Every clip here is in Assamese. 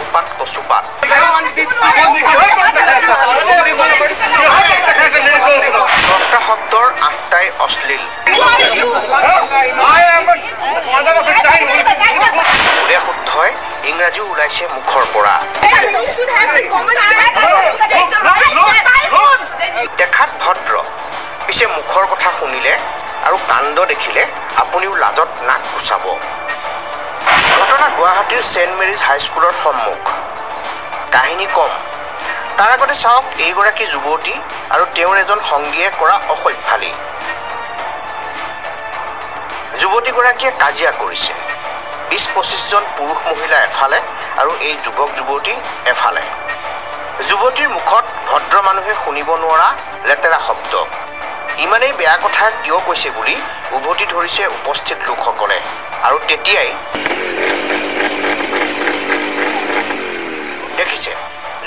লাওপাত কচুপাত দহটা শব্দৰ 8টাই অশ্লীল ওৰে শুদ্ধই ইংৰাজীও ওলাইছে মুখৰ পৰা দেখাত ভদ্ৰ পিছে মুখৰ কথা শুনিলে আৰু কাণ্ড দেখিলে আপুনিও লাজত নাক কুচাব ঘটনা গুৱাহাটীৰ সেন্ট মেৰিজ হাইস্কুলৰ সন্মুখ কাহিনী কম তাৰ আগতে চাওক এইগৰাকী যুৱতী আৰু তেওঁৰ এজন সংগীয়ে কৰা অসভ্যালি যুৱতীগৰাকীয়ে কাজিয়া কৰিছে 20-25 জন পুৰুষ মহিলা এফালে আৰু এই যুৱক যুৱতী এফালে যুৱতীৰ মুখত ভদ্ৰ মানুহে শুনিব নোৱাৰা লেতেৰা শব্দ ইমানেই বেয়া কথা কিয় কৈছে বুলি উভতি ধৰিছে উপস্থিত লোকসকলে আৰু তেতিয়াই দেখিছে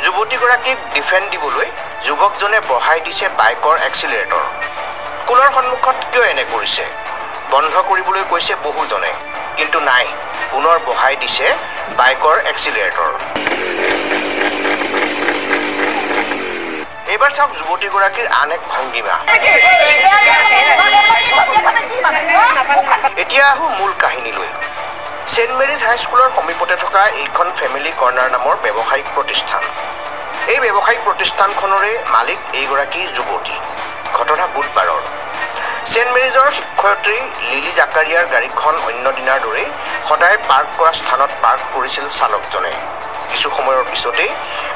যুৱতীগৰাকীক ডিফেন্ড দিবলৈ যুৱকজনে বহাই দিছে বাইকৰ এক্সিলাৰেটৰ স্কুলৰ সন্মুখত কিয় এনে কৰিছে বন্ধ কৰিবলৈ কৈছে বহুজনে কিন্তু নাই পুনৰ বহাই দিছে বাইকৰ এক্সিলাৰেটৰ এবাৰ চাওক যুৱতীগৰাকীৰ আন এক ভংগীমা এতিয়া আহো মূল কাহিনীলৈ সেন্ট মেৰিজ হাইস্কুলৰ সমীপতে থকা এইখন ফেমিলি কৰ্ণাৰ নামৰ ব্যৱসায়িক প্ৰতিষ্ঠান এই ব্যৱসায়িক প্ৰতিষ্ঠানখনৰে মালিক এইগৰাকী যুৱতী ঘটনা বুধবাৰৰ সেন্ট মেৰিজৰ শিক্ষয়িত্ৰী লিলি জাকাৰিয়াৰ গাড়ীখন অন্য দিনাৰ দৰে সদায় পাৰ্ক কৰা স্থানত পাৰ্ক কৰিছিল চালকজনে কিছু সময়ৰ পিছতেই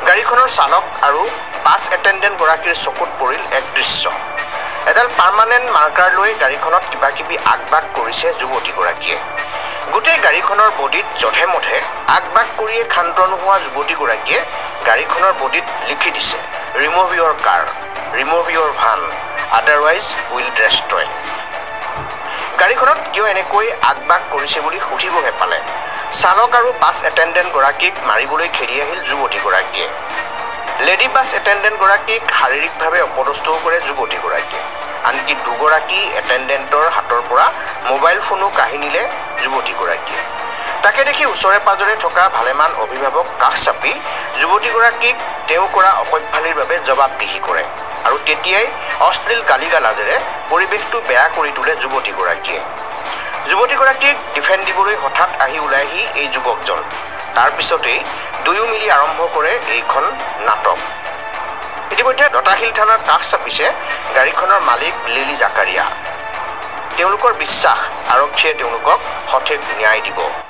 গাড়ীখনৰ চালক আৰু বাছ এটেণ্ডেণ্ট গৰাকীৰ চকুত পৰিল এক দৃশ্য এডাল পাৰ্মানেণ্ট মাৰ্কাৰ লৈ গাড়ীখনত কিবা কিবি আগবাগ কৰিছে যুৱতীগৰাকীয়ে গোটেই গাড়ীখনৰ বডিত জধে মধে আগবাগ কৰিয়ে ক্ষান্ত নোহোৱা যুৱতীগৰাকীয়ে গাড়ীখনৰ বডিত লিখি দিছে remove your car remove your van otherwise will destroy গাড়ীখনত কিয় এনেকৈ আগবাগ কৰিছে বুলি সুধিবহে পালে চালক আৰু বাছ এটেণ্ডেণ্ট গৰাকীক মাৰিবলৈ খেদি আহিল যুৱতীগৰাকীয়ে লেডি বাছ এটেণ্ডেণ্ট গৰাকীক শাৰীৰিকভাৱে অপদস্থও কৰে যুৱতীগৰাকীয়ে আনকি দুগৰাকী এটেণ্ডেণ্টৰ হাতৰ পৰা মোবাইল ফোনো কাঢ়ি নিলে যুৱতীগৰাকীয়ে তাকে দেখি ওচৰে পাজৰে থকা ভালেমান অভিভাৱক কাষ চাপি যুৱতীগৰাকীক তেওঁ কৰা অসভ্যালিৰ বাবে জবাবদিহি কৰে আৰু তেতিয়াই অশ্লীল গালিগালাজেৰে পৰিৱেশটো বেয়া কৰি তোলে যুৱতীগৰাকীক ডিফেন্ড দিবলৈ হঠাৎ আহি ওলাইহি এই যুৱকজন তাৰ পিছতেই দুয়ো মিলি আৰম্ভ কৰে এইখন নাটক ইতিমধ্যে দতাশিল থানাৰ কাষ চাপিছে গাড়ীখনৰ মালিক লিলি জাকাৰিয়া তেওঁলোকৰ বিশ্বাস আৰক্ষীয়ে তেওঁলোকক সঠিক ন্যায় দিব